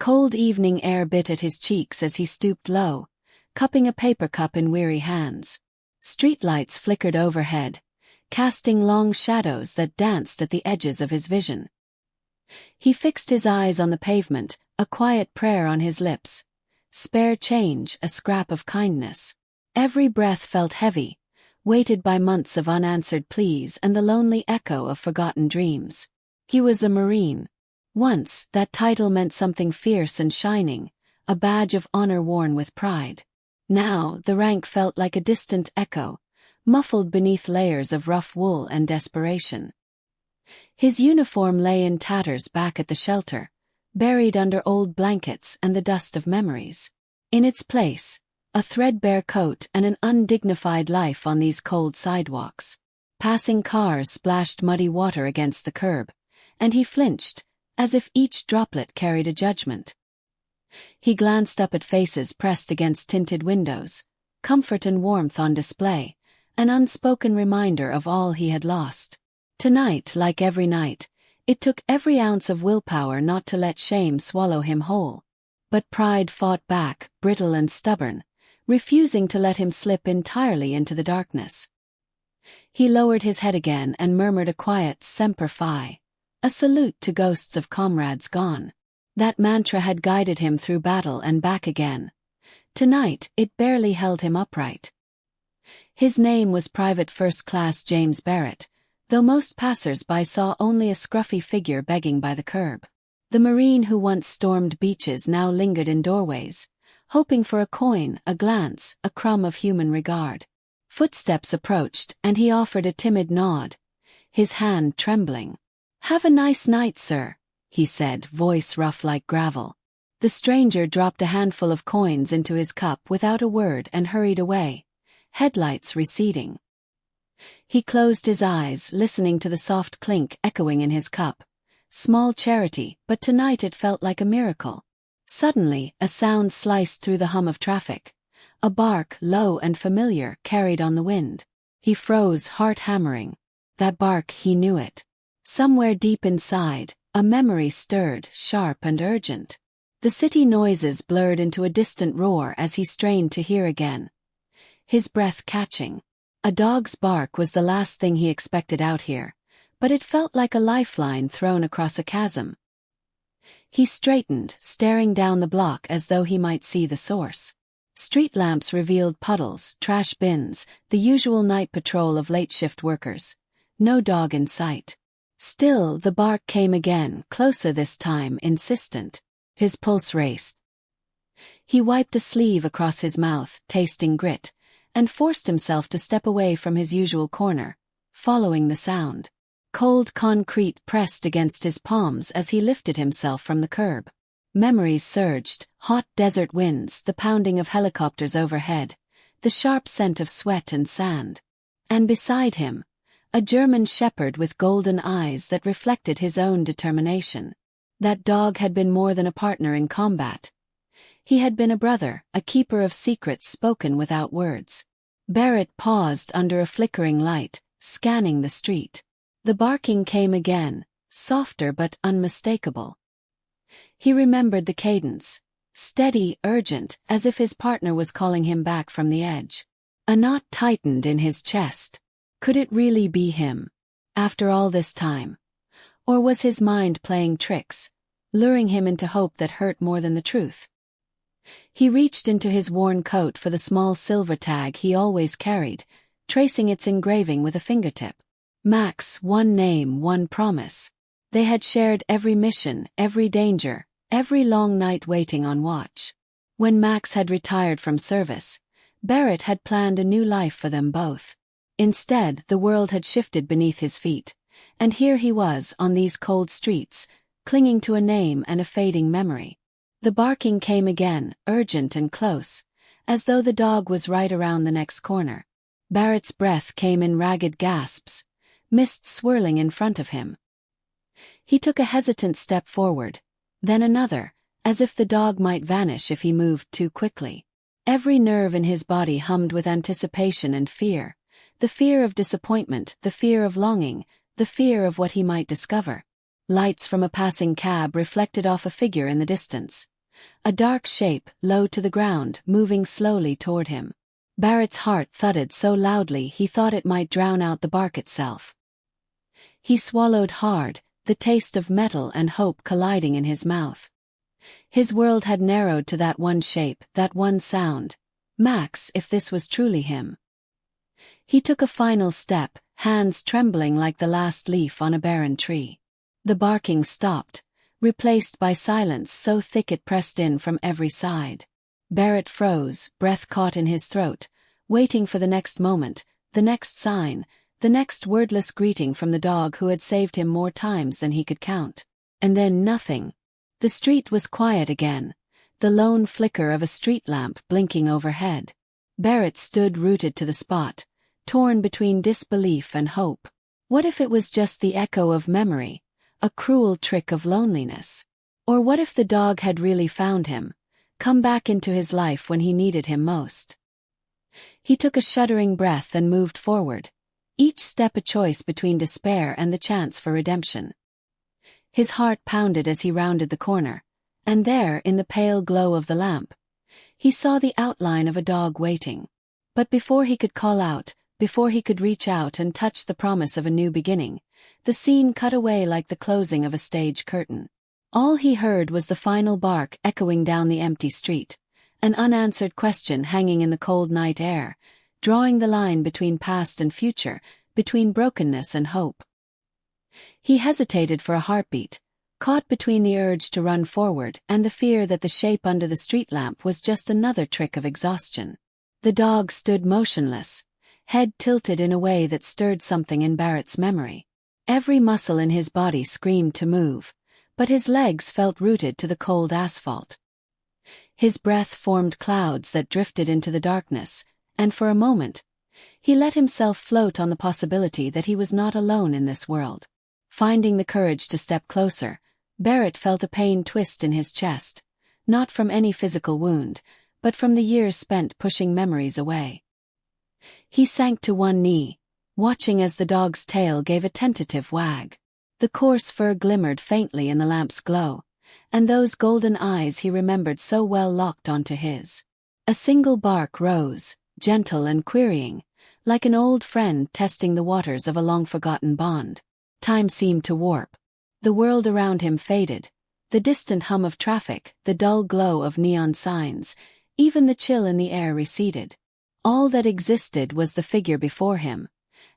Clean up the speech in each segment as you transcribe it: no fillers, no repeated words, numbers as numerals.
Cold evening air bit at his cheeks as he stooped low, cupping a paper cup in weary hands. Streetlights flickered overhead, casting long shadows that danced at the edges of his vision. He fixed his eyes on the pavement, a quiet prayer on his lips. Spare change, a scrap of kindness. Every breath felt heavy, weighted by months of unanswered pleas and the lonely echo of forgotten dreams. He was a Marine. Once, that title meant something fierce and shining, a badge of honor worn with pride. Now, the rank felt like a distant echo, muffled beneath layers of rough wool and desperation. His uniform lay in tatters back at the shelter, buried under old blankets and the dust of memories. In its place, a threadbare coat and an undignified life on these cold sidewalks. Passing cars splashed muddy water against the curb, and he flinched, as if each droplet carried a judgment. He glanced up at faces pressed against tinted windows, comfort and warmth on display, an unspoken reminder of all he had lost. Tonight, like every night, it took every ounce of willpower not to let shame swallow him whole. But pride fought back, brittle and stubborn, refusing to let him slip entirely into the darkness. He lowered his head again and murmured a quiet Semper Fi, a salute to ghosts of comrades gone. That mantra had guided him through battle and back again. Tonight, it barely held him upright. His name was Private First Class James Barrett, though most passers-by saw only a scruffy figure begging by the curb. The Marine who once stormed beaches now lingered in doorways, hoping for a coin, a glance, a crumb of human regard. Footsteps approached, and he offered a timid nod, his hand trembling. "Have a nice night, sir," he said, voice rough like gravel. The stranger dropped a handful of coins into his cup without a word and hurried away, headlights receding. He closed his eyes, listening to the soft clink echoing in his cup. Small charity, but tonight it felt like a miracle. Suddenly, a sound sliced through the hum of traffic. A bark, low and familiar, carried on the wind. He froze, heart hammering. That bark, he knew it. Somewhere deep inside, a memory stirred, sharp and urgent. The city noises blurred into a distant roar as he strained to hear again, his breath catching. A dog's bark was the last thing he expected out here, but it felt like a lifeline thrown across a chasm. He straightened, staring down the block as though he might see the source. Street lamps revealed puddles, trash bins, the usual night patrol of late-shift workers. No dog in sight. Still, the bark came again, closer this time, insistent. His pulse raced. He wiped a sleeve across his mouth, tasting grit, and forced himself to step away from his usual corner, following the sound. Cold concrete pressed against his palms as he lifted himself from the curb. Memories surged, hot desert winds, the pounding of helicopters overhead, the sharp scent of sweat and sand. And beside him, a German shepherd with golden eyes that reflected his own determination. That dog had been more than a partner in combat. He had been a brother, a keeper of secrets spoken without words. Barrett paused under a flickering light, scanning the street. The barking came again, softer but unmistakable. He remembered the cadence, steady, urgent, as if his partner was calling him back from the edge. A knot tightened in his chest. Could it really be him? After all this time? Or was his mind playing tricks, luring him into hope that hurt more than the truth? He reached into his worn coat for the small silver tag he always carried, tracing its engraving with a fingertip. Max, one name, one promise. They had shared every mission, every danger, every long night waiting on watch. When Max had retired from service, Barrett had planned a new life for them both. Instead, the world had shifted beneath his feet, and here he was on these cold streets, clinging to a name and a fading memory. The barking came again, urgent and close, as though the dog was right around the next corner. Barrett's breath came in ragged gasps, mist swirling in front of him. He took a hesitant step forward, then another, as if the dog might vanish if he moved too quickly. Every nerve in his body hummed with anticipation and fear, the fear of disappointment, the fear of longing, the fear of what he might discover. Lights from a passing cab reflected off a figure in the distance, a dark shape, low to the ground, moving slowly toward him. Barrett's heart thudded so loudly he thought it might drown out the bark itself. He swallowed hard, the taste of metal and hope colliding in his mouth. His world had narrowed to that one shape, that one sound. Max, if this was truly him. He took a final step, hands trembling like the last leaf on a barren tree. The barking stopped, replaced by silence so thick it pressed in from every side. Barrett froze, breath caught in his throat, waiting for the next moment, the next sign, the next wordless greeting from the dog who had saved him more times than he could count. And then nothing. The street was quiet again, the lone flicker of a street lamp blinking overhead. Barrett stood rooted to the spot, torn between disbelief and hope. What if it was just the echo of memory, a cruel trick of loneliness? Or what if the dog had really found him, come back into his life when he needed him most? He took a shuddering breath and moved forward, each step a choice between despair and the chance for redemption. His heart pounded as he rounded the corner, and there, in the pale glow of the lamp, he saw the outline of a dog waiting. But before he could call out, before he could reach out and touch the promise of a new beginning, the scene cut away like the closing of a stage curtain. All he heard was the final bark echoing down the empty street, an unanswered question hanging in the cold night air, drawing the line between past and future, between brokenness and hope. He hesitated for a heartbeat, caught between the urge to run forward and the fear that the shape under the street lamp was just another trick of exhaustion. The dog stood motionless, head tilted in a way that stirred something in Barrett's memory. Every muscle in his body screamed to move, but his legs felt rooted to the cold asphalt. His breath formed clouds that drifted into the darkness, and for a moment, he let himself float on the possibility that he was not alone in this world. Finding the courage to step closer, Barrett felt a pain twist in his chest, not from any physical wound, but from the years spent pushing memories away. He sank to one knee, watching as the dog's tail gave a tentative wag. The coarse fur glimmered faintly in the lamp's glow, and those golden eyes he remembered so well locked onto his. A single bark rose, gentle and querying, like an old friend testing the waters of a long-forgotten bond. Time seemed to warp. The world around him faded, the distant hum of traffic, the dull glow of neon signs, even the chill in the air receded. All that existed was the figure before him,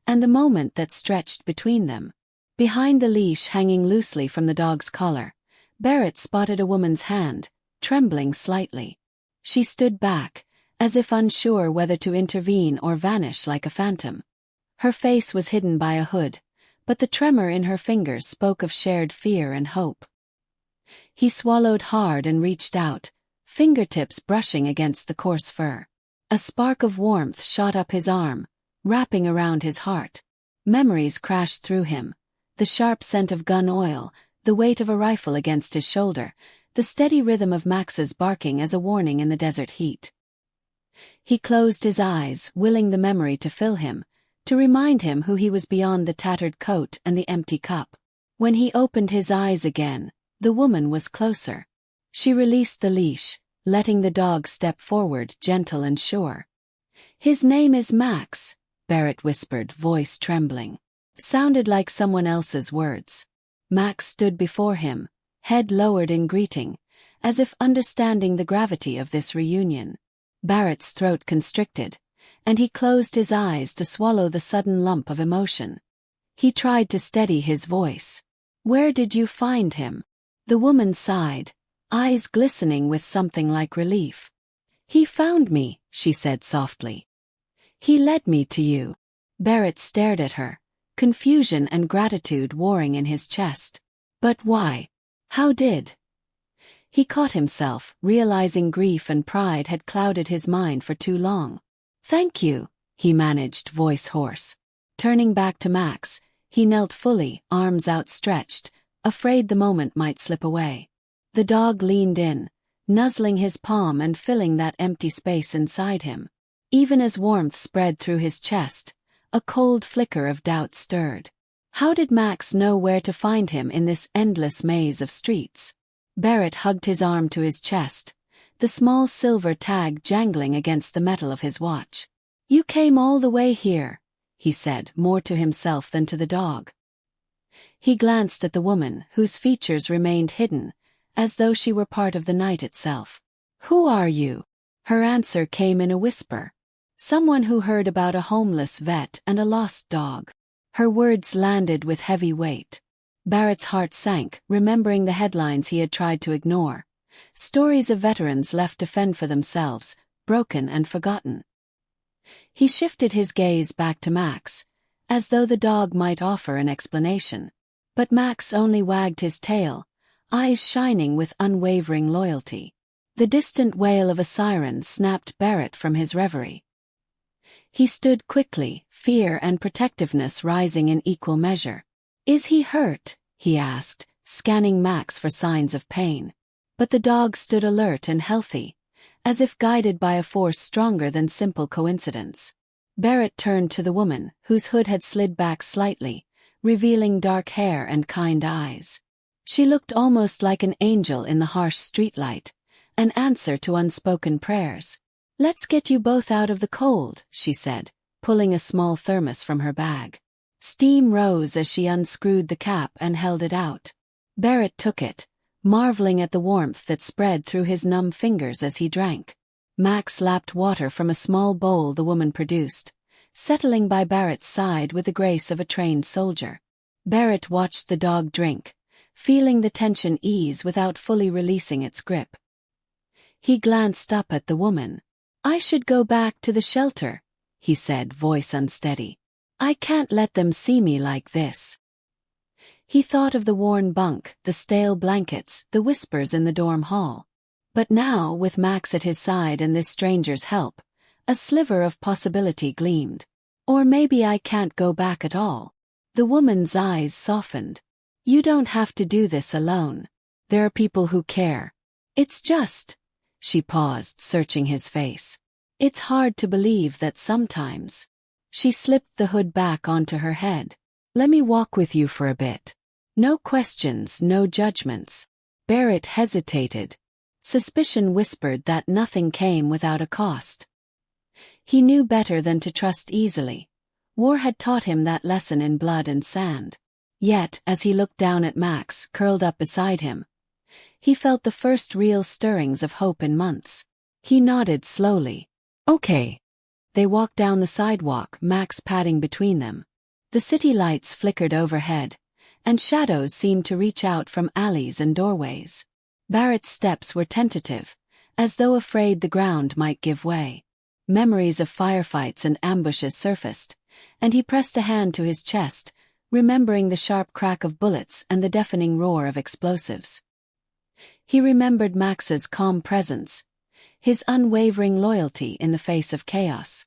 and the moment that stretched between them. Behind the leash hanging loosely from the dog's collar, Barrett spotted a woman's hand, trembling slightly. She stood back, as if unsure whether to intervene or vanish like a phantom. Her face was hidden by a hood, but the tremor in her fingers spoke of shared fear and hope. He swallowed hard and reached out, fingertips brushing against the coarse fur. A spark of warmth shot up his arm, wrapping around his heart. Memories crashed through him. The sharp scent of gun oil, the weight of a rifle against his shoulder, the steady rhythm of Max's barking as a warning in the desert heat. He closed his eyes, willing the memory to fill him, to remind him who he was beyond the tattered coat and the empty cup. When he opened his eyes again, the woman was closer. She released the leash, letting the dog step forward, gentle and sure. "His name is Max," Barrett whispered, voice trembling. Sounded like someone else's words. Max stood before him, head lowered in greeting, as if understanding the gravity of this reunion. Barrett's throat constricted, and he closed his eyes to swallow the sudden lump of emotion. He tried to steady his voice. "Where did you find him?" The woman sighed, eyes glistening with something like relief. "He found me," she said softly. "He led me to you." Barrett stared at her, confusion and gratitude warring in his chest. But why? How did? He caught himself, realizing grief and pride had clouded his mind for too long. "Thank you," he managed, voice hoarse. Turning back to Max, he knelt fully, arms outstretched, afraid the moment might slip away. The dog leaned in, nuzzling his palm and filling that empty space inside him. Even as warmth spread through his chest, a cold flicker of doubt stirred. How did Max know where to find him in this endless maze of streets? Barrett hugged his arm to his chest, the small silver tag jangling against the metal of his watch. "You came all the way here," he said, more to himself than to the dog. He glanced at the woman, whose features remained hidden, as though she were part of the night itself. "Who are you?" Her answer came in a whisper. "Someone who heard about a homeless vet and a lost dog." Her words landed with heavy weight. Barrett's heart sank, remembering the headlines he had tried to ignore. Stories of veterans left to fend for themselves, broken and forgotten. He shifted his gaze back to Max, as though the dog might offer an explanation. But Max only wagged his tail, eyes shining with unwavering loyalty. The distant wail of a siren snapped Barrett from his reverie. He stood quickly, fear and protectiveness rising in equal measure. "Is he hurt?" he asked, scanning Max for signs of pain. But the dog stood alert and healthy, as if guided by a force stronger than simple coincidence. Barrett turned to the woman, whose hood had slid back slightly, revealing dark hair and kind eyes. She looked almost like an angel in the harsh streetlight, an answer to unspoken prayers. "Let's get you both out of the cold," she said, pulling a small thermos from her bag. Steam rose as she unscrewed the cap and held it out. Barrett took it, marveling at the warmth that spread through his numb fingers as he drank. Max lapped water from a small bowl the woman produced, settling by Barrett's side with the grace of a trained soldier. Barrett watched the dog drink, feeling the tension ease without fully releasing its grip. He glanced up at the woman. "I should go back to the shelter," he said, voice unsteady. "I can't let them see me like this." He thought of the worn bunk, the stale blankets, the whispers in the dorm hall. But now, with Max at his side and this stranger's help, a sliver of possibility gleamed. "Or maybe I can't go back at all." The woman's eyes softened. "You don't have to do this alone. There are people who care. It's just..." She paused, searching his face. "It's hard to believe that sometimes." She slipped the hood back onto her head. "Let me walk with you for a bit. No questions, no judgments." Barrett hesitated. Suspicion whispered that nothing came without a cost. He knew better than to trust easily. War had taught him that lesson in blood and sand. Yet, as he looked down at Max, curled up beside him, he felt the first real stirrings of hope in months. He nodded slowly. "Okay." They walked down the sidewalk, Max padding between them. The city lights flickered overhead, and shadows seemed to reach out from alleys and doorways. Barrett's steps were tentative, as though afraid the ground might give way. Memories of firefights and ambushes surfaced, and he pressed a hand to his chest, remembering the sharp crack of bullets and the deafening roar of explosives. He remembered Max's calm presence, his unwavering loyalty in the face of chaos.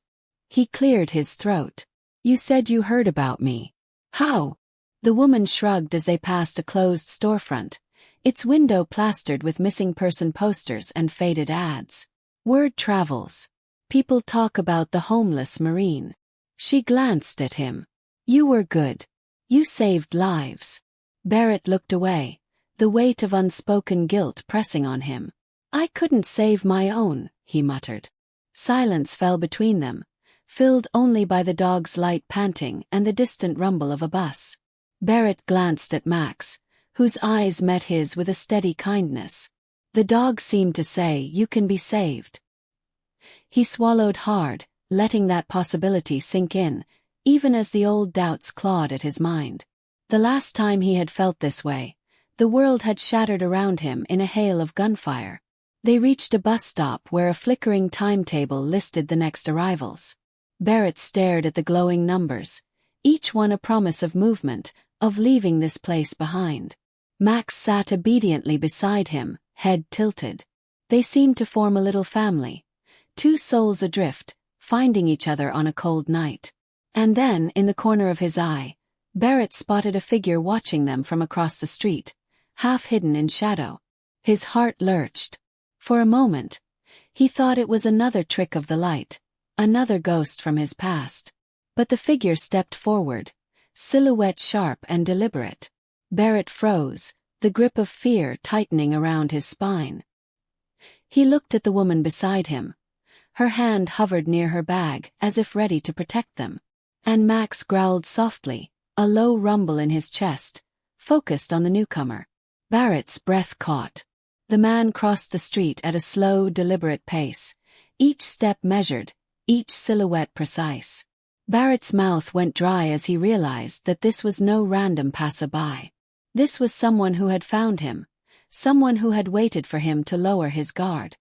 He cleared his throat. "You said you heard about me. How?" The woman shrugged as they passed a closed storefront, its window plastered with missing person posters and faded ads. "Word travels. People talk about the homeless Marine." She glanced at him. "You were good. You saved lives." Barrett looked away, the weight of unspoken guilt pressing on him. "I couldn't save my own," he muttered. Silence fell between them, filled only by the dog's light panting and the distant rumble of a bus. Barrett glanced at Max, whose eyes met his with a steady kindness. The dog seemed to say, "You can be saved." He swallowed hard, letting that possibility sink in, even as the old doubts clawed at his mind. The last time he had felt this way, the world had shattered around him in a hail of gunfire. They reached a bus stop where a flickering timetable listed the next arrivals. Barrett stared at the glowing numbers, each one a promise of movement, of leaving this place behind. Max sat obediently beside him, head tilted. They seemed to form a little family, two souls adrift, finding each other on a cold night. And then, in the corner of his eye, Barrett spotted a figure watching them from across the street, half hidden in shadow. His heart lurched. For a moment, he thought it was another trick of the light, another ghost from his past. But the figure stepped forward, silhouette sharp and deliberate. Barrett froze, the grip of fear tightening around his spine. He looked at the woman beside him. Her hand hovered near her bag, as if ready to protect them. And Max growled softly, a low rumble in his chest, focused on the newcomer. Barrett's breath caught. The man crossed the street at a slow, deliberate pace, each step measured, each silhouette precise. Barrett's mouth went dry as he realized that this was no random passerby. This was someone who had found him, someone who had waited for him to lower his guard.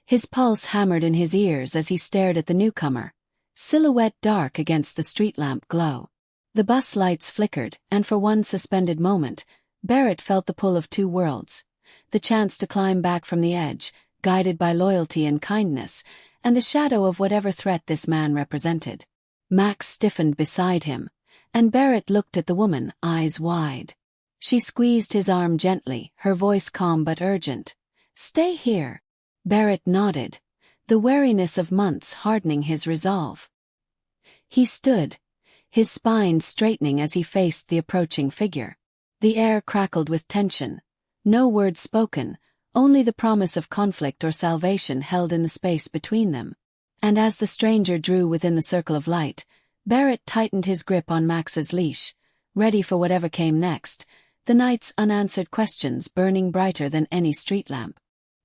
His pulse hammered in his ears as he stared at the newcomer, silhouette dark against the street lamp glow. The bus lights flickered, and for one suspended moment, Barrett felt the pull of two worlds, the chance to climb back from the edge, guided by loyalty and kindness, and the shadow of whatever threat this man represented. Max stiffened beside him, and Barrett looked at the woman, eyes wide. She squeezed his arm gently, her voice calm but urgent. "Stay here." Barrett nodded, the wariness of months hardening his resolve. He stood, his spine straightening as he faced the approaching figure. The air crackled with tension, no words spoken, only the promise of conflict or salvation held in the space between them. And as the stranger drew within the circle of light, Barrett tightened his grip on Max's leash, ready for whatever came next, the night's unanswered questions burning brighter than any street lamp.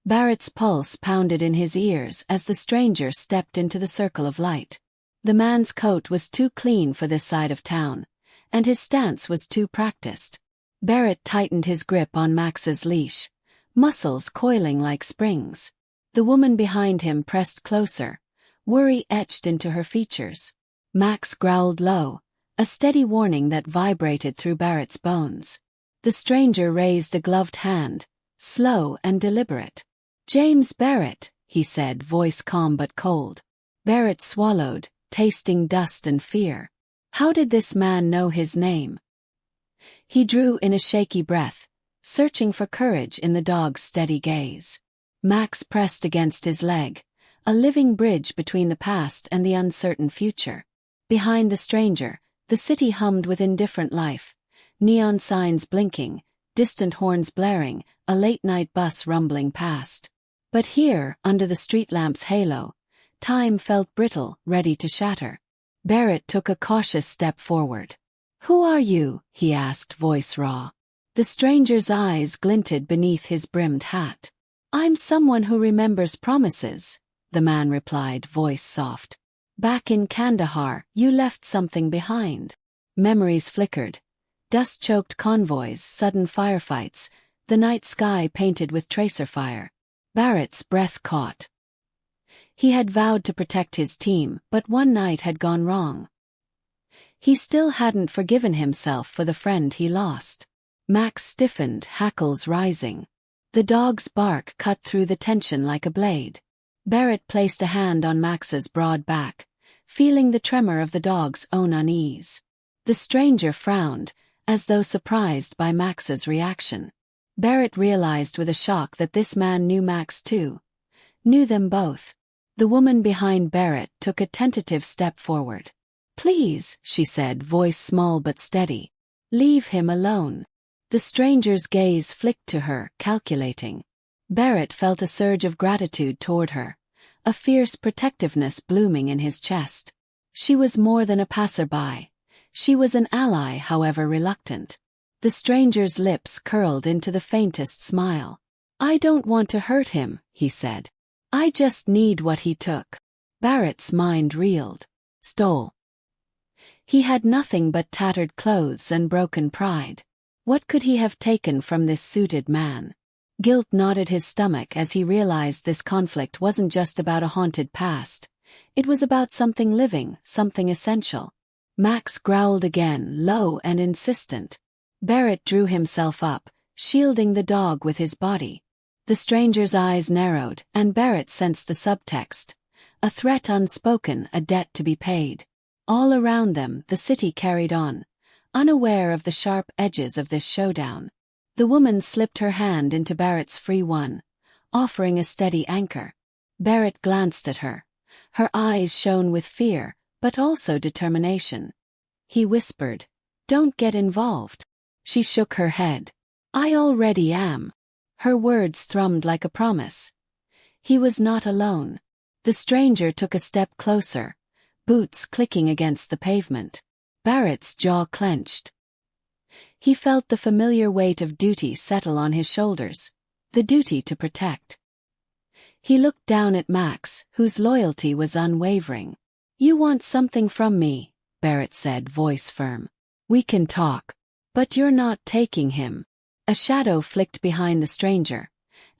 Barrett's pulse pounded in his ears as the stranger stepped into the circle of light. The man's coat was too clean for this side of town, and his stance was too practiced. Barrett tightened his grip on Max's leash, muscles coiling like springs. The woman behind him pressed closer, worry etched into her features. Max growled low, a steady warning that vibrated through Barrett's bones. The stranger raised a gloved hand, slow and deliberate. "James Barrett," he said, voice calm but cold. Barrett swallowed, tasting dust and fear. How did this man know his name? He drew in a shaky breath, searching for courage in the dog's steady gaze. Max pressed against his leg, a living bridge between the past and the uncertain future. Behind the stranger, the city hummed with indifferent life, neon signs blinking, distant horns blaring, a late-night bus rumbling past. But here, under the street lamp's halo, time felt brittle, ready to shatter. Barrett took a cautious step forward. "Who are you?" he asked, voice raw. The stranger's eyes glinted beneath his brimmed hat. "I'm someone who remembers promises," the man replied, voice soft. "Back in Kandahar, you left something behind." Memories flickered. Dust-choked convoys, sudden firefights, the night sky painted with tracer fire. Barrett's breath caught. He had vowed to protect his team, but one night had gone wrong. He still hadn't forgiven himself for the friend he lost. Max stiffened, hackles rising. The dog's bark cut through the tension like a blade. Barrett placed a hand on Max's broad back, feeling the tremor of the dog's own unease. The stranger frowned, as though surprised by Max's reaction. Barrett realized with a shock that this man knew Max too. Knew them both. The woman behind Barrett took a tentative step forward. "Please," she said, voice small but steady. "Leave him alone." The stranger's gaze flicked to her, calculating. Barrett felt a surge of gratitude toward her, a fierce protectiveness blooming in his chest. She was more than a passerby. She was an ally, however reluctant. The stranger's lips curled into the faintest smile. "I don't want to hurt him," he said. "I just need what he took." Barrett's mind reeled. Stole. He had nothing but tattered clothes and broken pride. What could he have taken from this suited man? Guilt knotted his stomach as he realized this conflict wasn't just about a haunted past. It was about something living, something essential. Max growled again, low and insistent. Barrett drew himself up, shielding the dog with his body. The stranger's eyes narrowed, and Barrett sensed the subtext. A threat unspoken, a debt to be paid. All around them, the city carried on, unaware of the sharp edges of this showdown. The woman slipped her hand into Barrett's free one, offering a steady anchor. Barrett glanced at her. Her eyes shone with fear, but also determination. He whispered, "Don't get involved." She shook her head. I already am. Her words thrummed like a promise. He was not alone. The stranger took a step closer, boots clicking against the pavement. Barrett's jaw clenched. He felt the familiar weight of duty settle on his shoulders, the duty to protect. He looked down at Max, whose loyalty was unwavering. You want something from me, Barrett said, voice firm. We can talk. But you're not taking him. A shadow flicked behind the stranger,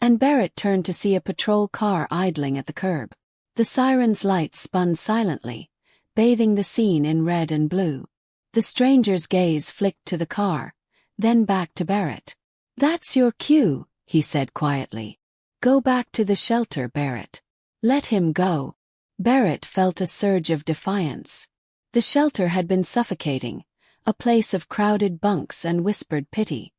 and Barrett turned to see a patrol car idling at the curb. The siren's lights spun silently, bathing the scene in red and blue. The stranger's gaze flicked to the car, then back to Barrett. That's your cue, he said quietly. Go back to the shelter, Barrett. Let him go. Barrett felt a surge of defiance. The shelter had been suffocating, a place of crowded bunks and whispered pity.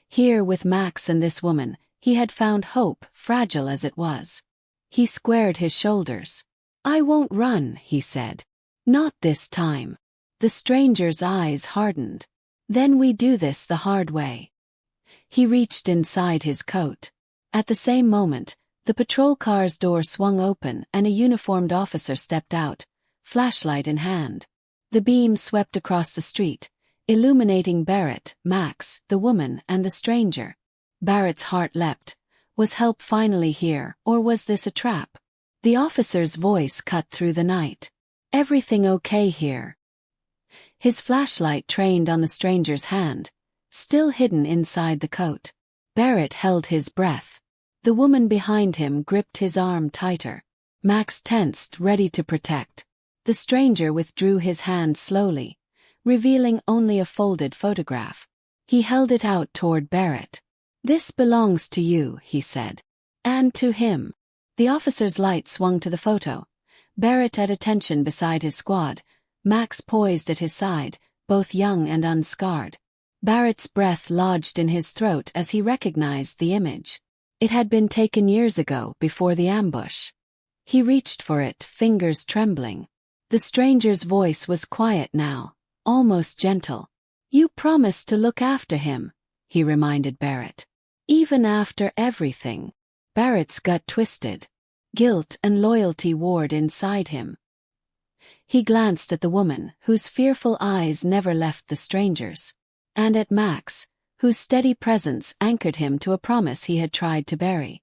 Here with Max and this woman, he had found hope, fragile as it was. He squared his shoulders. I won't run, he said. Not this time. The stranger's eyes hardened. Then we do this the hard way. He reached inside his coat. At the same moment, the patrol car's door swung open and a uniformed officer stepped out, flashlight in hand. The beam swept across the street, illuminating Barrett, Max, the woman, and the stranger. Barrett's heart leapt. Was help finally here, or was this a trap? The officer's voice cut through the night. Everything okay here? His flashlight trained on the stranger's hand, still hidden inside the coat. Barrett held his breath. The woman behind him gripped his arm tighter. Max tensed, ready to protect. The stranger withdrew his hand slowly, revealing only a folded photograph. He held it out toward Barrett. This belongs to you, he said. And to him. The officer's light swung to the photo. Barrett at attention beside his squad, Max poised at his side, both young and unscarred. Barrett's breath lodged in his throat as he recognized the image. It had been taken years ago, before the ambush. He reached for it, fingers trembling. The stranger's voice was quiet now, almost gentle. You promised to look after him, he reminded Barrett. Even after everything. Barrett's gut twisted. Guilt and loyalty warred inside him. He glanced at the woman, whose fearful eyes never left the stranger's, and at Max, whose steady presence anchored him to a promise he had tried to bury.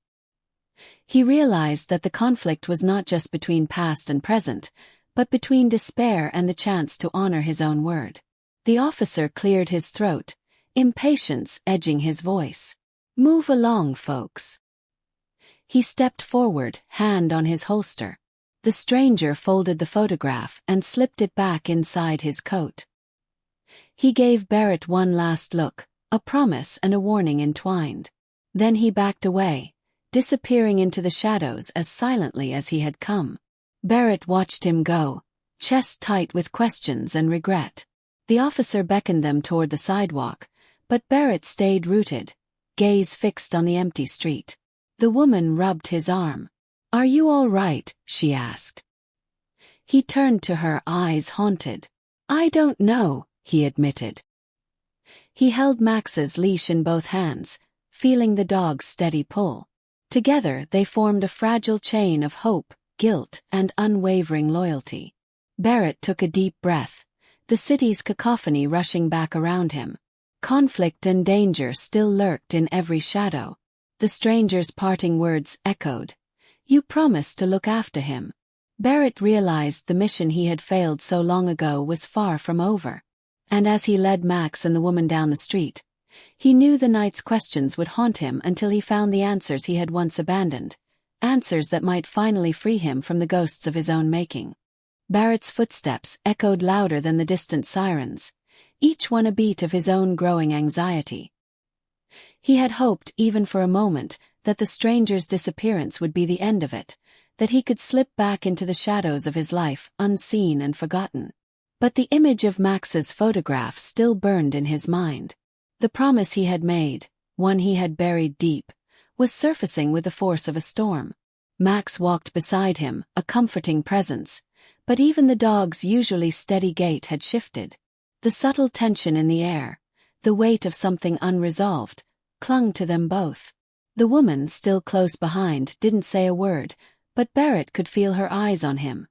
He realized that the conflict was not just between past and present, but between despair and the chance to honor his own word. The officer cleared his throat, impatience edging his voice. Move along, folks. He stepped forward, hand on his holster. The stranger folded the photograph and slipped it back inside his coat. He gave Barrett one last look, a promise and a warning entwined. Then he backed away, disappearing into the shadows as silently as he had come. Barrett watched him go, chest tight with questions and regret. The officer beckoned them toward the sidewalk, but Barrett stayed rooted, gaze fixed on the empty street. The woman rubbed his arm. Are you all right? She asked. He turned to her, eyes haunted. I don't know, he admitted. He held Max's leash in both hands, feeling the dog's steady pull. Together they formed a fragile chain of hope, guilt, and unwavering loyalty. Barrett took a deep breath, the city's cacophony rushing back around him. Conflict and danger still lurked in every shadow. The stranger's parting words echoed. You promised to look after him. Barrett realized the mission he had failed so long ago was far from over. And as he led Max and the woman down the street, he knew the night's questions would haunt him until he found the answers he had once abandoned, answers that might finally free him from the ghosts of his own making. Barrett's footsteps echoed louder than the distant sirens, each one a beat of his own growing anxiety. He had hoped, even for a moment, that the stranger's disappearance would be the end of it, that he could slip back into the shadows of his life, unseen and forgotten. But the image of Max's photograph still burned in his mind. The promise he had made, one he had buried deep, was surfacing with the force of a storm. Max walked beside him, a comforting presence, but even the dog's usually steady gait had shifted. The subtle tension in the air, The weight of something unresolved clung to them both. The woman, still close behind, didn't say a word, but Barrett could feel her eyes on him.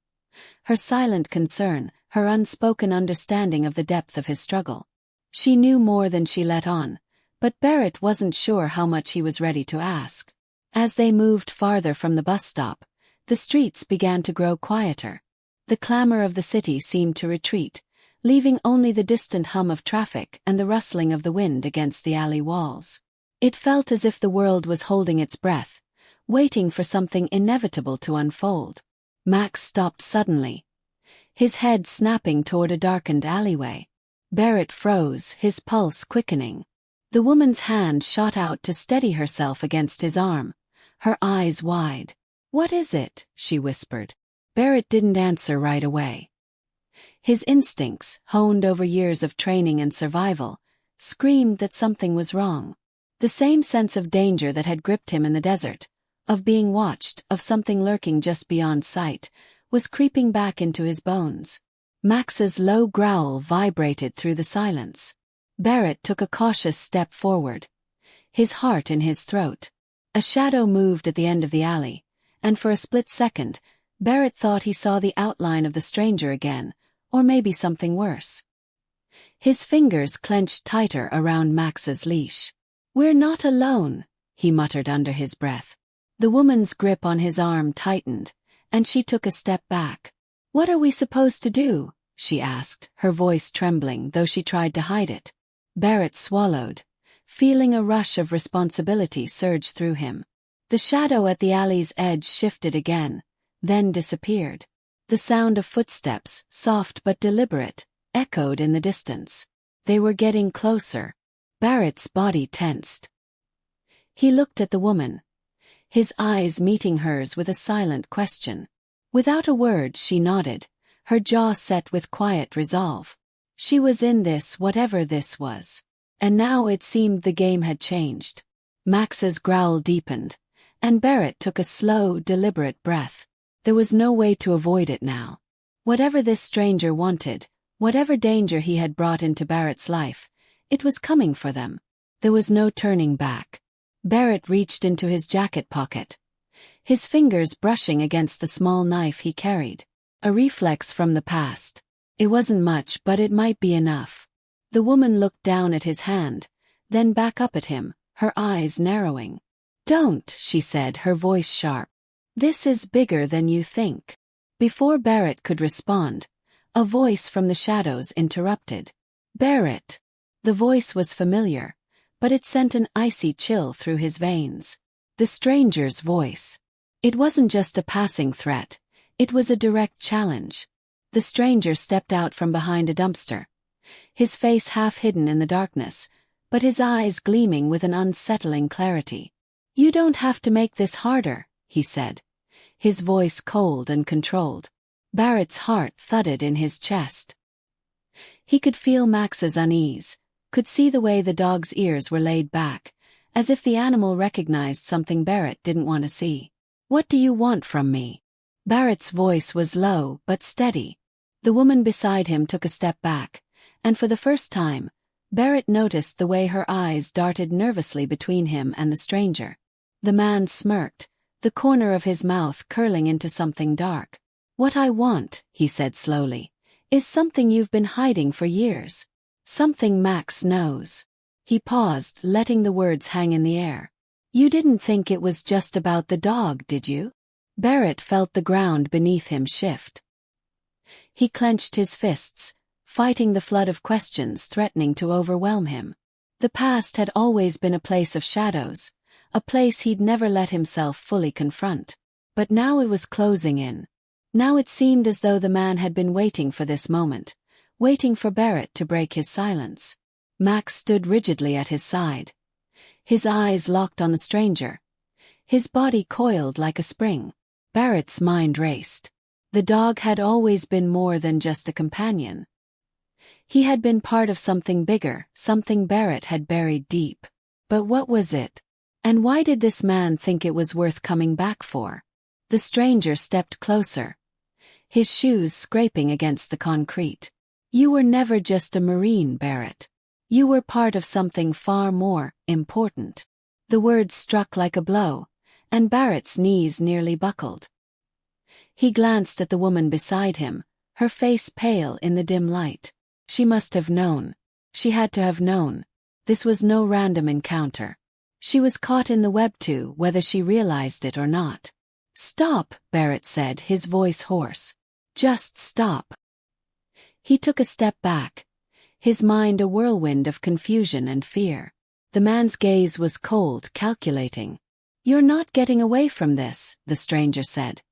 Her silent concern, her unspoken understanding of the depth of his struggle. She knew more than she let on, but Barrett wasn't sure how much he was ready to ask. As they moved farther from the bus stop, the streets began to grow quieter. The clamor of the city seemed to retreat, leaving only the distant hum of traffic and the rustling of the wind against the alley walls. It felt as if the world was holding its breath, waiting for something inevitable to unfold. Max stopped suddenly, his head snapping toward a darkened alleyway. Barrett froze, his pulse quickening. The woman's hand shot out to steady herself against his arm, her eyes wide. "What is it?" she whispered. Barrett didn't answer right away. His instincts, honed over years of training and survival, screamed that something was wrong. The same sense of danger that had gripped him in the desert, of being watched, of something lurking just beyond sight, was creeping back into his bones. Max's low growl vibrated through the silence. Barrett took a cautious step forward, his heart in his throat. A shadow moved at the end of the alley, and for a split second, Barrett thought he saw the outline of the stranger again, or maybe something worse. His fingers clenched tighter around Max's leash. "We're not alone," he muttered under his breath. The woman's grip on his arm tightened, and she took a step back. "What are we supposed to do?" she asked, her voice trembling, though she tried to hide it. Barrett swallowed, feeling a rush of responsibility surge through him. The shadow at the alley's edge shifted again, then disappeared. The sound of footsteps, soft but deliberate, echoed in the distance. They were getting closer. Barrett's body tensed. He looked at the woman, his eyes meeting hers with a silent question. Without a word, she nodded, her jaw set with quiet resolve. She was in this, whatever this was. And now it seemed the game had changed. Max's growl deepened, and Barrett took a slow, deliberate breath. There was no way to avoid it now. Whatever this stranger wanted, whatever danger he had brought into Barrett's life, it was coming for them. There was no turning back. Barrett reached into his jacket pocket, his fingers brushing against the small knife he carried. A reflex from the past. It wasn't much, but it might be enough. The woman looked down at his hand, then back up at him, her eyes narrowing. "Don't," she said, her voice sharp. "This is bigger than you think." Before Barrett could respond, a voice from the shadows interrupted. "Barrett." The voice was familiar, but it sent an icy chill through his veins. The stranger's voice. It wasn't just a passing threat, it was a direct challenge. The stranger stepped out from behind a dumpster, his face half hidden in the darkness, but his eyes gleaming with an unsettling clarity. "You don't have to make this harder," he said, his voice cold and controlled. Barrett's heart thudded in his chest. He could feel Max's unease, could see the way the dog's ears were laid back, as if the animal recognized something Barrett didn't want to see. "What do you want from me?" Barrett's voice was low but steady. The woman beside him took a step back, and for the first time, Barrett noticed the way her eyes darted nervously between him and the stranger. The man smirked, the corner of his mouth curling into something dark. "What I want," he said slowly, "is something you've been hiding for years. Something Max knows." He paused, letting the words hang in the air. "You didn't think it was just about the dog, did you?" Barrett felt the ground beneath him shift. He clenched his fists, fighting the flood of questions threatening to overwhelm him. The past had always been a place of shadows, a place he'd never let himself fully confront. But now it was closing in. Now it seemed as though the man had been waiting for this moment, waiting for Barrett to break his silence. Max stood rigidly at his side, his eyes locked on the stranger, his body coiled like a spring. Barrett's mind raced. The dog had always been more than just a companion. He had been part of something bigger, something Barrett had buried deep. But what was it? And why did this man think it was worth coming back for? The stranger stepped closer, his shoes scraping against the concrete. "You were never just a Marine, Barrett. You were part of something far more important. The words struck like a blow, and Barrett's knees nearly buckled. He glanced at the woman beside him, her face pale in the dim light. She must have known. She had to have known. This was no random encounter. She was caught in the web too, whether she realized it or not. "Stop," Barrett said, his voice hoarse. "Just stop." He took a step back, his mind a whirlwind of confusion and fear. The man's gaze was cold, calculating. "You're not getting away from this," the stranger said,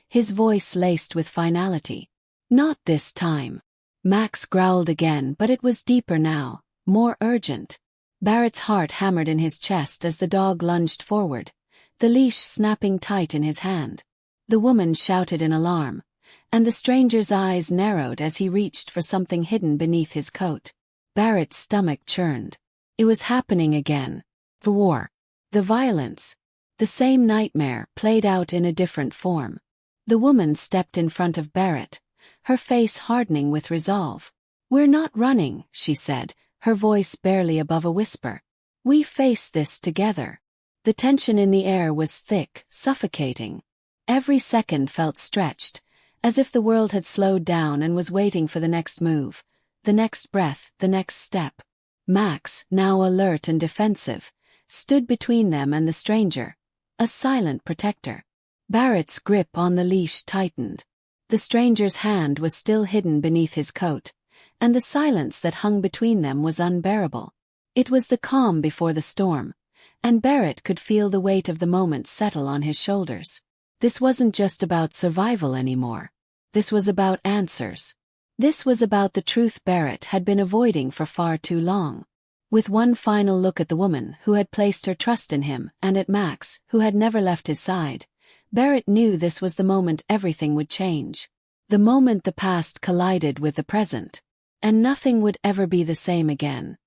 his voice laced with finality. "Not this time." Max growled again, but it was deeper now, more urgent. Barrett's heart hammered in his chest as the dog lunged forward, the leash snapping tight in his hand. The woman shouted in alarm, and the stranger's eyes narrowed as he reached for something hidden beneath his coat. Barrett's stomach churned. It was happening again. The war. The violence. The same nightmare played out in a different form. The woman stepped in front of Barrett, her face hardening with resolve. "We're not running," she said, her voice barely above a whisper. "We face this together." The tension in the air was thick, suffocating. Every second felt stretched, as if the world had slowed down and was waiting for the next move, the next breath, the next step. Max, now alert and defensive, stood between them and the stranger, a silent protector. Barrett's grip on the leash tightened. The stranger's hand was still hidden beneath his coat, and the silence that hung between them was unbearable. It was the calm before the storm, and Barrett could feel the weight of the moment settle on his shoulders. This wasn't just about survival anymore. This was about answers. This was about the truth Barrett had been avoiding for far too long. With one final look at the woman who had placed her trust in him and at Max, who had never left his side, Barrett knew this was the moment everything would change. The moment the past collided with the present. And nothing would ever be the same again.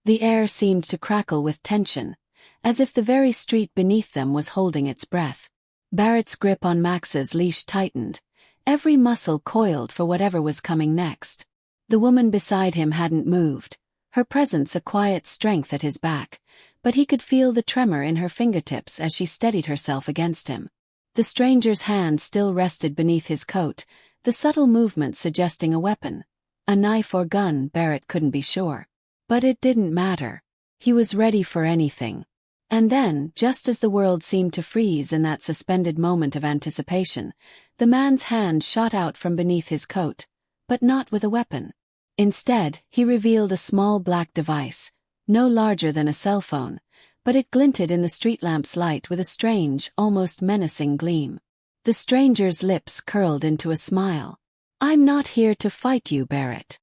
The air seemed to crackle with tension, as if the very street beneath them was holding its breath. Barrett's grip on Max's leash tightened, every muscle coiled for whatever was coming next. The woman beside him hadn't moved, her presence a quiet strength at his back, but he could feel the tremor in her fingertips as she steadied herself against him. The stranger's hand still rested beneath his coat, the subtle movement suggesting a weapon. A knife or gun, Barrett couldn't be sure. But it didn't matter. He was ready for anything. And then, just as the world seemed to freeze in that suspended moment of anticipation, the man's hand shot out from beneath his coat, but not with a weapon. Instead, he revealed a small black device, no larger than a cell phone, but it glinted in the street lamp's light with a strange, almost menacing gleam. The stranger's lips curled into a smile. "I'm not here to fight you, Barrett."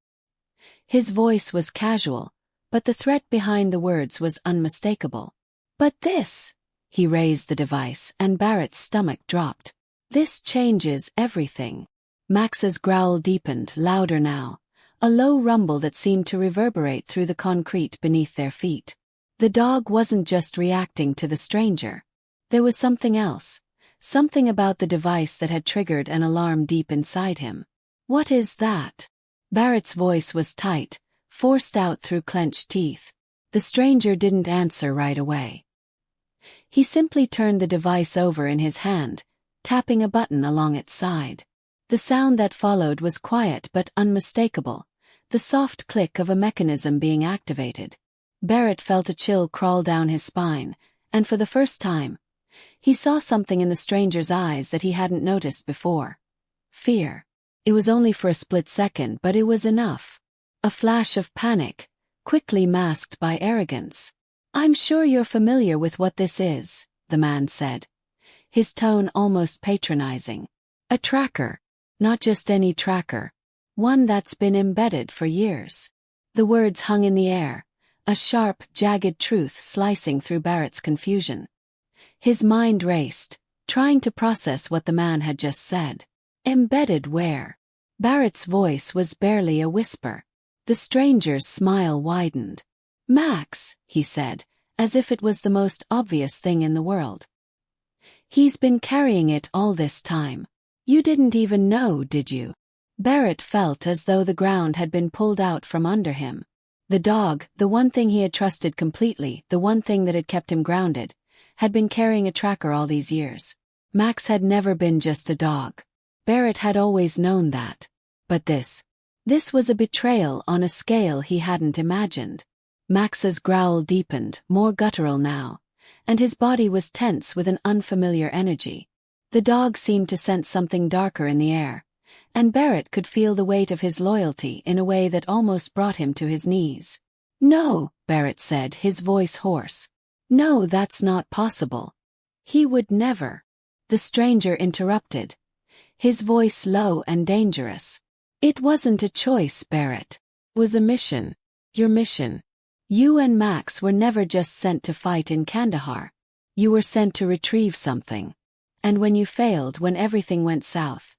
His voice was casual, but the threat behind the words was unmistakable. "But this," he raised the device, and Barrett's stomach dropped. "This changes everything." Max's growl deepened, louder now, a low rumble that seemed to reverberate through the concrete beneath their feet. The dog wasn't just reacting to the stranger. There was something else, something about the device that had triggered an alarm deep inside him. "What is that?" Barrett's voice was tight, forced out through clenched teeth. The stranger didn't answer right away. He simply turned the device over in his hand, tapping a button along its side. The sound that followed was quiet but unmistakable, the soft click of a mechanism being activated. Barrett felt a chill crawl down his spine, and for the first time, he saw something in the stranger's eyes that he hadn't noticed before. Fear. It was only for a split second, but it was enough. A flash of panic, quickly masked by arrogance. "I'm sure you're familiar with what this is," the man said, his tone almost patronizing. "A tracker. Not just any tracker. One that's been embedded for years." The words hung in the air, a sharp, jagged truth slicing through Barrett's confusion. His mind raced, trying to process what the man had just said. Embedded where? Barrett's voice was barely a whisper. The stranger's smile widened. "Max," he said, as if it was the most obvious thing in the world. "He's been carrying it all this time. You didn't even know, did you?" Barrett felt as though the ground had been pulled out from under him. The dog, the one thing he had trusted completely, the one thing that had kept him grounded, had been carrying a tracker all these years. Max had never been just a dog. Barrett had always known that. But this was a betrayal on a scale he hadn't imagined. Max's growl deepened, more guttural now, and his body was tense with an unfamiliar energy. The dog seemed to sense something darker in the air, and Barrett could feel the weight of his loyalty in a way that almost brought him to his knees. "No," Barrett said, his voice hoarse. "No, that's not possible. He would never." The stranger interrupted, his voice low and dangerous. "It wasn't a choice, Barrett. It was a mission. Your mission. You and Max were never just sent to fight in Kandahar. You were sent to retrieve something. And when you failed, when everything went south,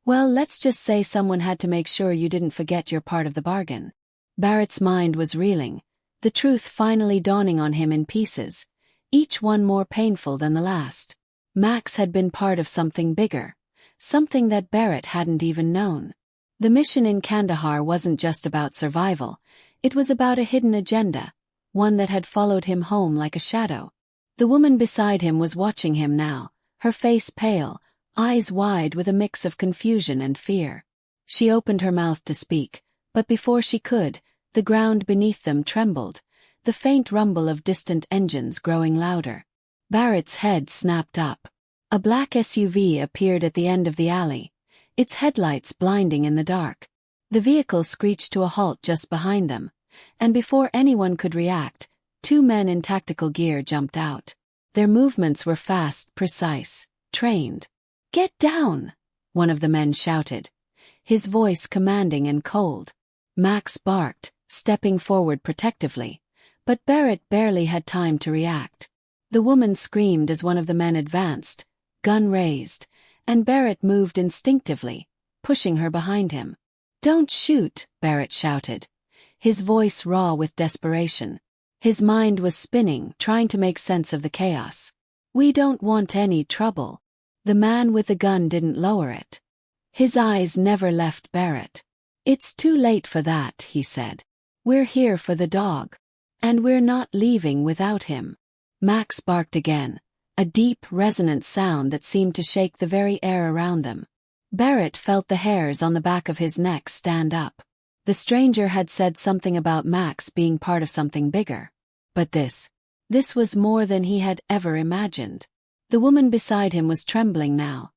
well, let's just say someone had to make sure you didn't forget your part of the bargain." Barrett's mind was reeling, the truth finally dawning on him in pieces, each one more painful than the last. Max had been part of something bigger, something that Barrett hadn't even known. The mission in Kandahar wasn't just about survival, it was about a hidden agenda, one that had followed him home like a shadow. The woman beside him was watching him now, her face pale, eyes wide with a mix of confusion and fear. She opened her mouth to speak, but before she could, the ground beneath them trembled, the faint rumble of distant engines growing louder. Barrett's head snapped up. A black SUV appeared at the end of the alley, its headlights blinding in the dark. The vehicle screeched to a halt just behind them, and before anyone could react, two men in tactical gear jumped out. Their movements were fast, precise, trained. "Get down!" one of the men shouted, his voice commanding and cold. Max barked, stepping forward protectively, but Barrett barely had time to react. The woman screamed as one of the men advanced, gun raised, and Barrett moved instinctively, pushing her behind him. "Don't shoot," Barrett shouted, his voice raw with desperation. His mind was spinning, trying to make sense of the chaos. "We don't want any trouble." The man with the gun didn't lower it. His eyes never left Barrett. "It's too late for that," he said. "We're here for the dog. And we're not leaving without him." Max barked again, a deep, resonant sound that seemed to shake the very air around them. Barrett felt the hairs on the back of his neck stand up. The stranger had said something about Max being part of something bigger. But this was more than he had ever imagined. The woman beside him was trembling now,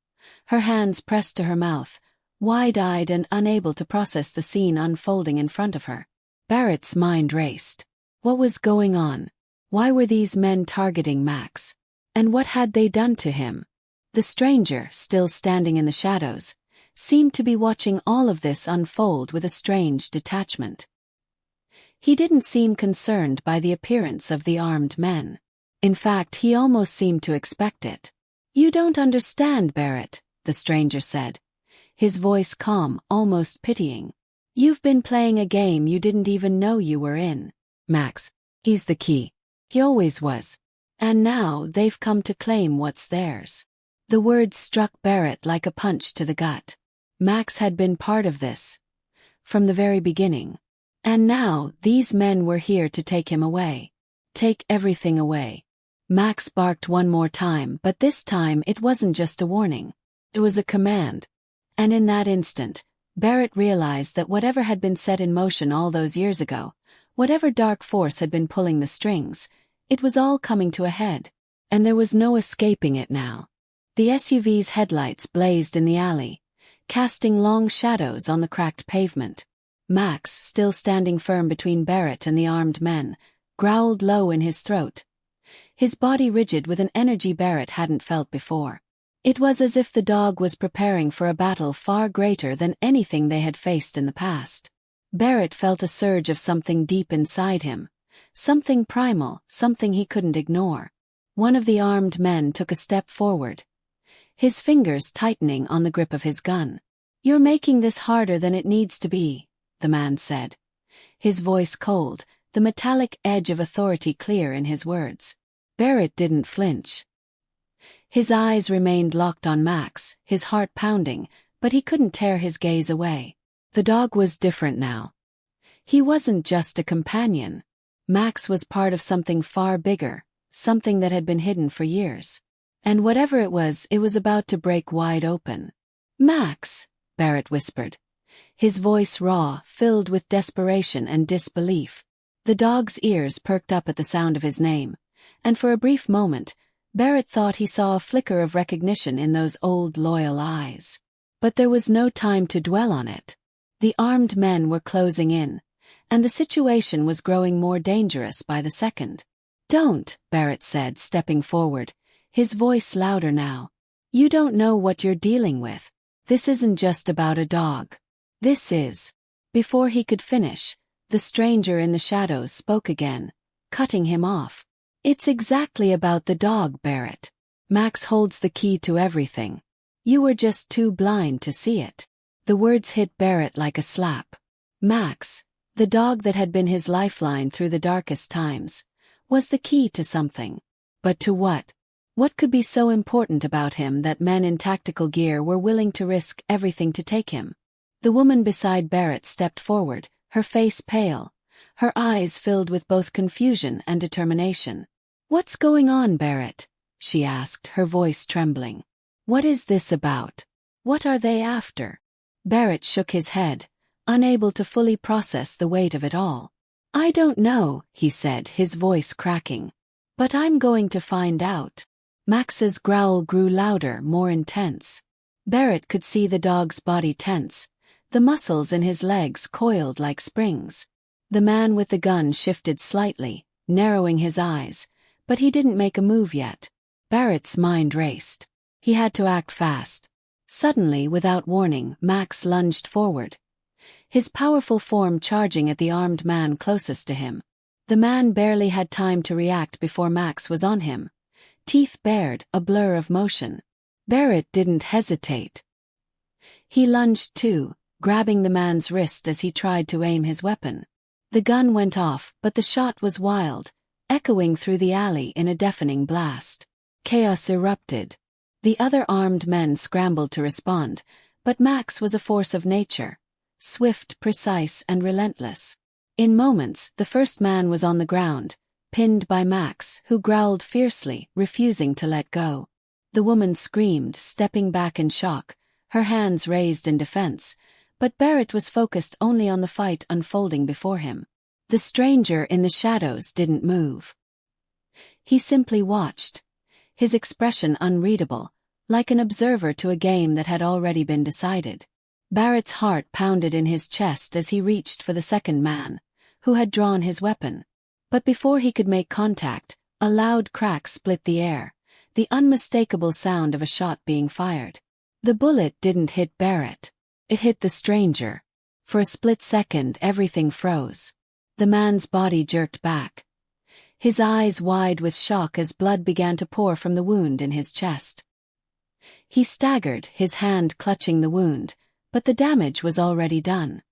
her hands pressed to her mouth, wide-eyed and unable to process the scene unfolding in front of her. Barrett's mind raced. What was going on? Why were these men targeting Max? And what had they done to him? The stranger, still standing in the shadows, seemed to be watching all of this unfold with a strange detachment. He didn't seem concerned by the appearance of the armed men. In fact, he almost seemed to expect it. "You don't understand, Barrett," the stranger said, his voice calm, almost pitying. "You've been playing a game you didn't even know you were in. Max, he's the key. He always was. And now they've come to claim what's theirs." The words struck Barrett like a punch to the gut. Max had been part of this, from the very beginning. And now, these men were here to take him away. Take everything away. Max barked one more time, but this time it wasn't just a warning. It was a command. And in that instant, Barrett realized that whatever had been set in motion all those years ago, whatever dark force had been pulling the strings, it was all coming to a head. And there was no escaping it now. The SUV's headlights blazed in the alley, casting long shadows on the cracked pavement. Max, still standing firm between Barrett and the armed men, growled low in his throat, his body rigid with an energy Barrett hadn't felt before. It was as if the dog was preparing for a battle far greater than anything they had faced in the past. Barrett felt a surge of something deep inside him, something primal, something he couldn't ignore. One of the armed men took a step forward, his fingers tightening on the grip of his gun. "You're making this harder than it needs to be," the man said, his voice cold, the metallic edge of authority clear in his words. Barrett didn't flinch. His eyes remained locked on Max, his heart pounding, but he couldn't tear his gaze away. The dog was different now. He wasn't just a companion. Max was part of something far bigger, something that had been hidden for years. And whatever it was about to break wide open. "Max," Barrett whispered, his voice raw, filled with desperation and disbelief. The dog's ears perked up at the sound of his name, and for a brief moment, Barrett thought he saw a flicker of recognition in those old, loyal eyes. But there was no time to dwell on it. The armed men were closing in, and the situation was growing more dangerous by the second. "Don't," Barrett said, stepping forward, his voice louder now. "You don't know what you're dealing with. This isn't just about a dog. This is..." Before he could finish, the stranger in the shadows spoke again, cutting him off. "It's exactly about the dog, Barrett. Max holds the key to everything. You were just too blind to see it." The words hit Barrett like a slap. Max, the dog that had been his lifeline through the darkest times, was the key to something. But to what? What could be so important about him that men in tactical gear were willing to risk everything to take him? The woman beside Barrett stepped forward, her face pale, her eyes filled with both confusion and determination. "What's going on, Barrett?" she asked, her voice trembling. "What is this about? What are they after?" Barrett shook his head, unable to fully process the weight of it all. "I don't know," he said, his voice cracking. "But I'm going to find out." Max's growl grew louder, more intense. Barrett could see the dog's body tense, the muscles in his legs coiled like springs. The man with the gun shifted slightly, narrowing his eyes, but he didn't make a move yet. Barrett's mind raced. He had to act fast. Suddenly, without warning, Max lunged forward, his powerful form charging at the armed man closest to him. The man barely had time to react before Max was on him, teeth bared, a blur of motion. Barrett didn't hesitate. He lunged too, grabbing the man's wrist as he tried to aim his weapon. The gun went off, but the shot was wild, echoing through the alley in a deafening blast. Chaos erupted. The other armed men scrambled to respond, but Max was a force of nature, swift, precise, and relentless. In moments, the first man was on the ground, pinned by Max, who growled fiercely, refusing to let go. The woman screamed, stepping back in shock, her hands raised in defense, but Barrett was focused only on the fight unfolding before him. The stranger in the shadows didn't move. He simply watched, his expression unreadable, like an observer to a game that had already been decided. Barrett's heart pounded in his chest as he reached for the second man, who had drawn his weapon. But before he could make contact, a loud crack split the air, the unmistakable sound of a shot being fired. The bullet didn't hit Barrett. It hit the stranger. For a split second, everything froze. The man's body jerked back, his eyes wide with shock as blood began to pour from the wound in his chest. He staggered, his hand clutching the wound, but the damage was already done.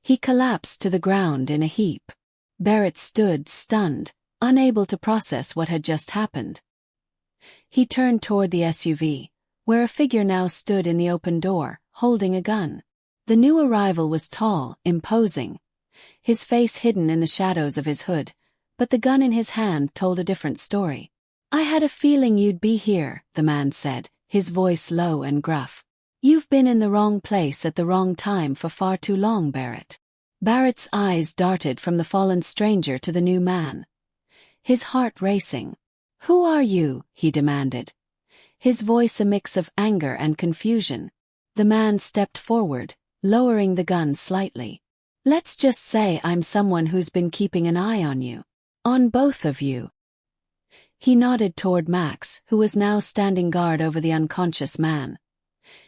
He collapsed to the ground in a heap. Barrett stood, stunned, unable to process what had just happened. He turned toward the SUV, where a figure now stood in the open door, holding a gun. The new arrival was tall, imposing, his face hidden in the shadows of his hood, but the gun in his hand told a different story. "I had a feeling you'd be here," the man said, his voice low and gruff. "You've been in the wrong place at the wrong time for far too long, Barrett." Barrett's eyes darted from the fallen stranger to the new man, his heart racing. "Who are you?" he demanded, his voice a mix of anger and confusion. The man stepped forward, lowering the gun slightly. "Let's just say I'm someone who's been keeping an eye on you. On both of you." He nodded toward Max, who was now standing guard over the unconscious man.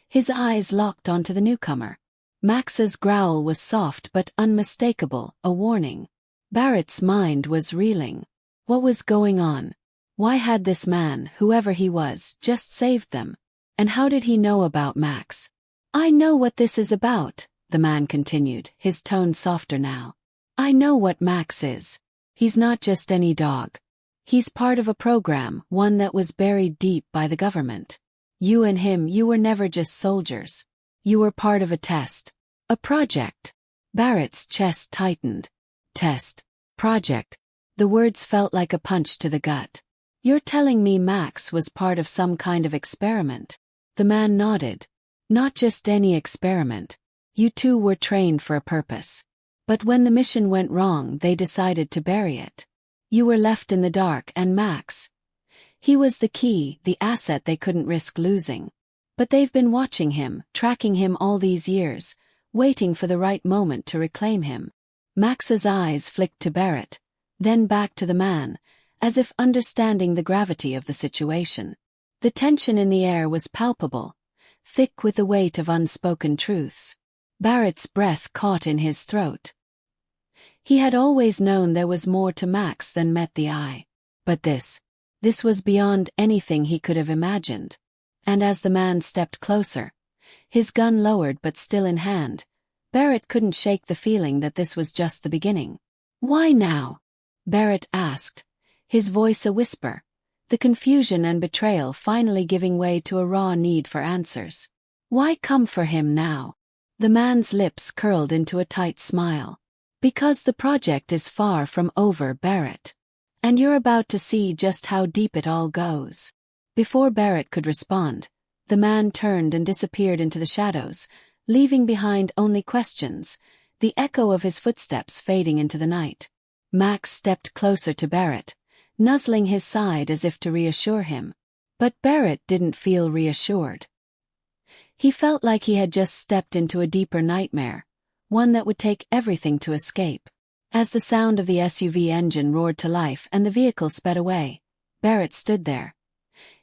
His eyes locked onto the newcomer. Max's growl was soft but unmistakable, a warning. Barrett's mind was reeling. What was going on? Why had this man, whoever he was, just saved them? And how did he know about Max? "I know what this is about," the man continued, his tone softer now. "I know what Max is. He's not just any dog. He's part of a program, one that was buried deep by the government. You and him, you were never just soldiers. You were part of a test. A project." Barrett's chest tightened. Test. Project. The words felt like a punch to the gut. You're telling me Max was part of some kind of experiment? The man nodded. Not just any experiment. You two were trained for a purpose. But when the mission went wrong, they decided to bury it. You were left in the dark, and Max. He was the key, the asset they couldn't risk losing. But they've been watching him, tracking him all these years, waiting for the right moment to reclaim him. Max's eyes flicked to Barrett, then back to the man, as if understanding the gravity of the situation. The tension in the air was palpable, thick with the weight of unspoken truths. Barrett's breath caught in his throat. He had always known there was more to Max than met the eye. But this was beyond anything he could have imagined. And as the man stepped closer, his gun lowered but still in hand, Barrett couldn't shake the feeling that this was just the beginning. "Why now?" Barrett asked, his voice a whisper, the confusion and betrayal finally giving way to a raw need for answers. "Why come for him now?" The man's lips curled into a tight smile. "Because the project is far from over, Barrett. And you're about to see just how deep it all goes." Before Barrett could respond, the man turned and disappeared into the shadows, leaving behind only questions, the echo of his footsteps fading into the night. Max stepped closer to Barrett, nuzzling his side as if to reassure him. But Barrett didn't feel reassured. He felt like he had just stepped into a deeper nightmare, one that would take everything to escape. As the sound of the SUV engine roared to life and the vehicle sped away, Barrett stood there,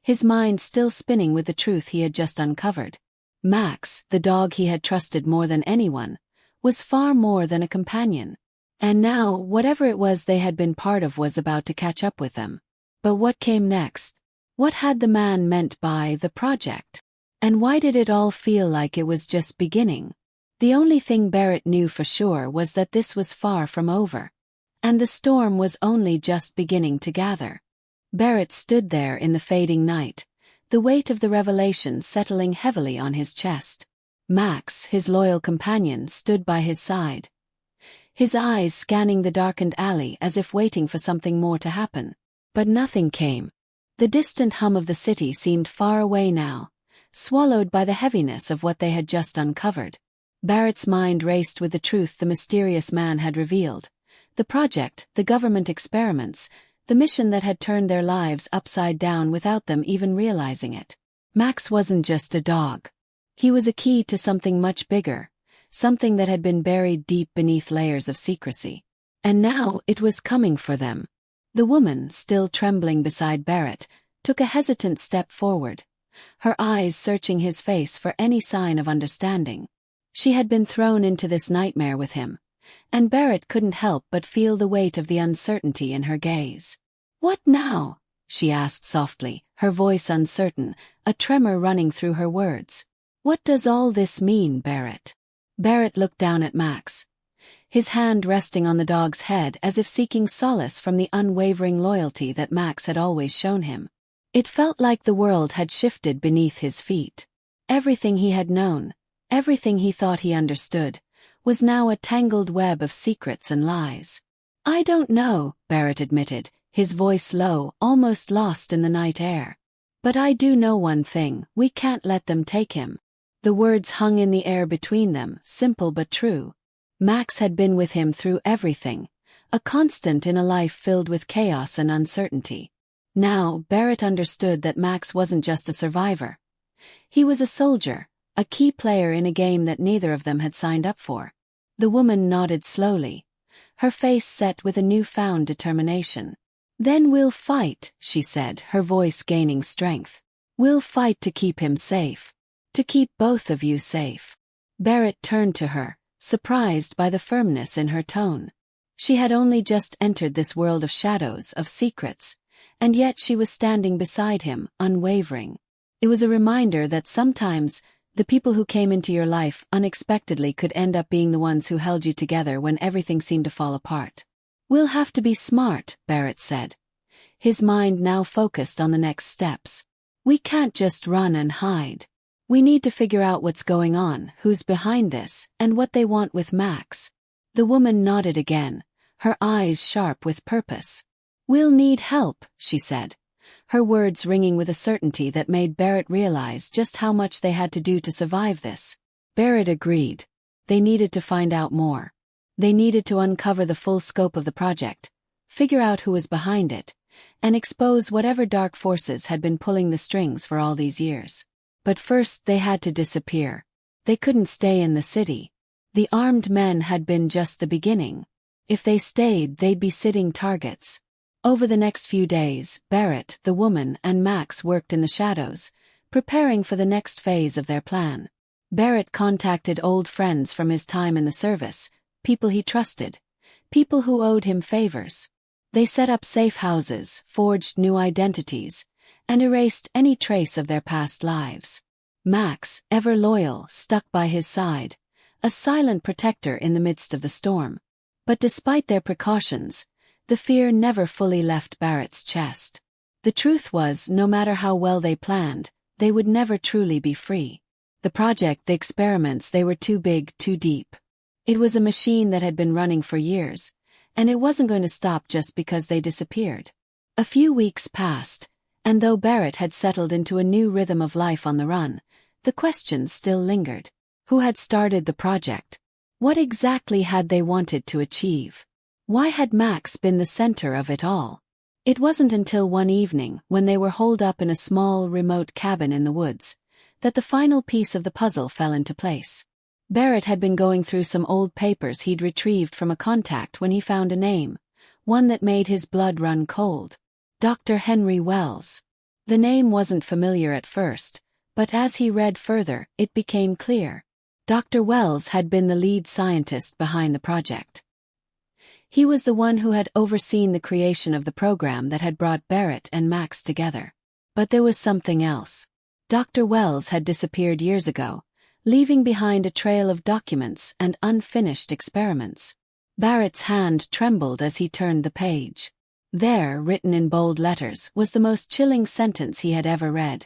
his mind still spinning with the truth he had just uncovered. Max, the dog he had trusted more than anyone, was far more than a companion. And now, whatever it was they had been part of was about to catch up with them. But what came next? What had the man meant by the project? And why did it all feel like it was just beginning? The only thing Barrett knew for sure was that this was far from over. And the storm was only just beginning to gather. Barrett stood there in the fading night, the weight of the revelation settling heavily on his chest. Max, his loyal companion, stood by his side, his eyes scanning the darkened alley as if waiting for something more to happen. But nothing came. The distant hum of the city seemed far away now, swallowed by the heaviness of what they had just uncovered. Barrett's mind raced with the truth the mysterious man had revealed. The project, the government experiments, the mission that had turned their lives upside down without them even realizing it. Max wasn't just a dog. He was a key to something much bigger, something that had been buried deep beneath layers of secrecy. And now it was coming for them. The woman, still trembling beside Barrett, took a hesitant step forward, her eyes searching his face for any sign of understanding. She had been thrown into this nightmare with him, and Barrett couldn't help but feel the weight of the uncertainty in her gaze. "What now?" she asked softly, her voice uncertain, a tremor running through her words. "What does all this mean, Barrett?" Barrett looked down at Max, his hand resting on the dog's head as if seeking solace from the unwavering loyalty that Max had always shown him. It felt like the world had shifted beneath his feet. Everything he had known, everything he thought he understood, was now a tangled web of secrets and lies. "I don't know," Barrett admitted, his voice low, almost lost in the night air. "But I do know one thing: we can't let them take him." The words hung in the air between them, simple but true. Max had been with him through everything, a constant in a life filled with chaos and uncertainty. Now, Barrett understood that Max wasn't just a survivor. He was a soldier, a key player in a game that neither of them had signed up for. The woman nodded slowly, her face set with a newfound determination. "Then we'll fight," she said, her voice gaining strength. "We'll fight to keep him safe. To keep both of you safe." Barrett turned to her, surprised by the firmness in her tone. She had only just entered this world of shadows, of secrets, and yet she was standing beside him, unwavering. It was a reminder that sometimes the people who came into your life unexpectedly could end up being the ones who held you together when everything seemed to fall apart. "We'll have to be smart," Barrett said, his mind now focused on the next steps. "We can't just run and hide. We need to figure out what's going on, who's behind this, and what they want with Max." The woman nodded again, her eyes sharp with purpose. "We'll need help," she said, her words ringing with a certainty that made Barrett realize just how much they had to do to survive this. Barrett agreed. They needed to find out more. They needed to uncover the full scope of the project, figure out who was behind it, and expose whatever dark forces had been pulling the strings for all these years. But first they had to disappear. They couldn't stay in the city. The armed men had been just the beginning. If they stayed, they'd be sitting targets. Over the next few days, Barrett, the woman, and Max worked in the shadows, preparing for the next phase of their plan. Barrett contacted old friends from his time in the service, people he trusted, people who owed him favors. They set up safe houses, forged new identities, and erased any trace of their past lives. Max, ever loyal, stuck by his side, a silent protector in the midst of the storm. But despite their precautions, the fear never fully left Barrett's chest. The truth was, no matter how well they planned, they would never truly be free. The project, the experiments, they were too big, too deep. It was a machine that had been running for years, and it wasn't going to stop just because they disappeared. A few weeks passed, and though Barrett had settled into a new rhythm of life on the run, the questions still lingered. Who had started the project? What exactly had they wanted to achieve? Why had Max been the center of it all? It wasn't until one evening, when they were holed up in a small, remote cabin in the woods, that the final piece of the puzzle fell into place. Barrett had been going through some old papers he'd retrieved from a contact when he found a name, one that made his blood run cold. Dr. Henry Wells. The name wasn't familiar at first, but as he read further, it became clear. Dr. Wells had been the lead scientist behind the project. He was the one who had overseen the creation of the program that had brought Barrett and Max together. But there was something else. Dr. Wells had disappeared years ago, leaving behind a trail of documents and unfinished experiments. Barrett's hand trembled as he turned the page. There, written in bold letters, was the most chilling sentence he had ever read.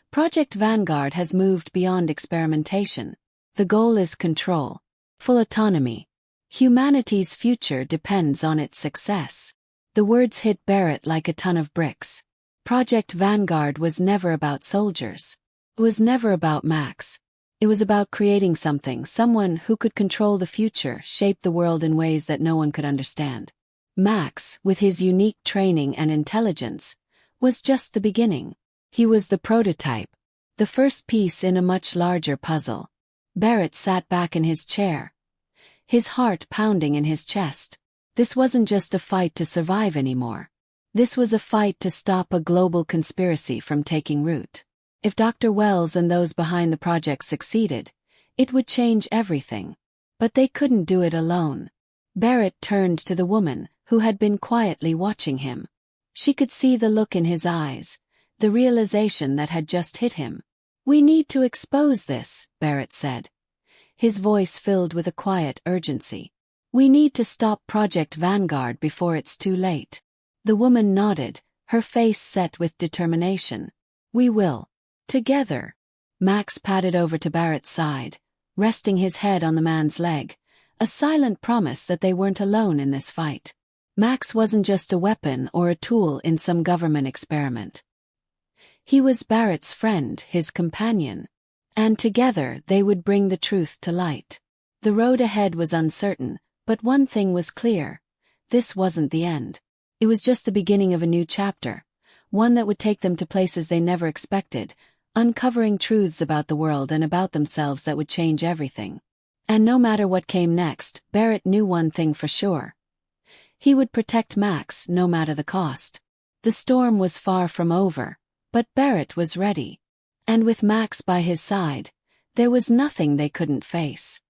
Project Vanguard has moved beyond experimentation. The goal is control, full autonomy. Humanity's future depends on its success. The words hit Barrett like a ton of bricks. Project Vanguard was never about soldiers. It was never about Max. It was about creating something, someone who could control the future, shape the world in ways that no one could understand. Max, with his unique training and intelligence, was just the beginning. He was the prototype, the first piece in a much larger puzzle. Barrett sat back in his chair, his heart pounding in his chest. This wasn't just a fight to survive anymore. This was a fight to stop a global conspiracy from taking root. If Dr. Wells and those behind the project succeeded, it would change everything. But they couldn't do it alone. Barrett turned to the woman, who had been quietly watching him. She could see the look in his eyes, the realization that had just hit him. "We need to expose this," Barrett said, his voice filled with a quiet urgency. "We need to stop Project Vanguard before it's too late." The woman nodded, her face set with determination. "We will. Together." Max padded over to Barrett's side, resting his head on the man's leg, a silent promise that they weren't alone in this fight. Max wasn't just a weapon or a tool in some government experiment. He was Barrett's friend, his companion. And together they would bring the truth to light. The road ahead was uncertain, but one thing was clear. This wasn't the end. It was just the beginning of a new chapter, one that would take them to places they never expected, uncovering truths about the world and about themselves that would change everything. And no matter what came next, Barrett knew one thing for sure. He would protect Max no matter the cost. The storm was far from over, but Barrett was ready. And with Max by his side, there was nothing they couldn't face.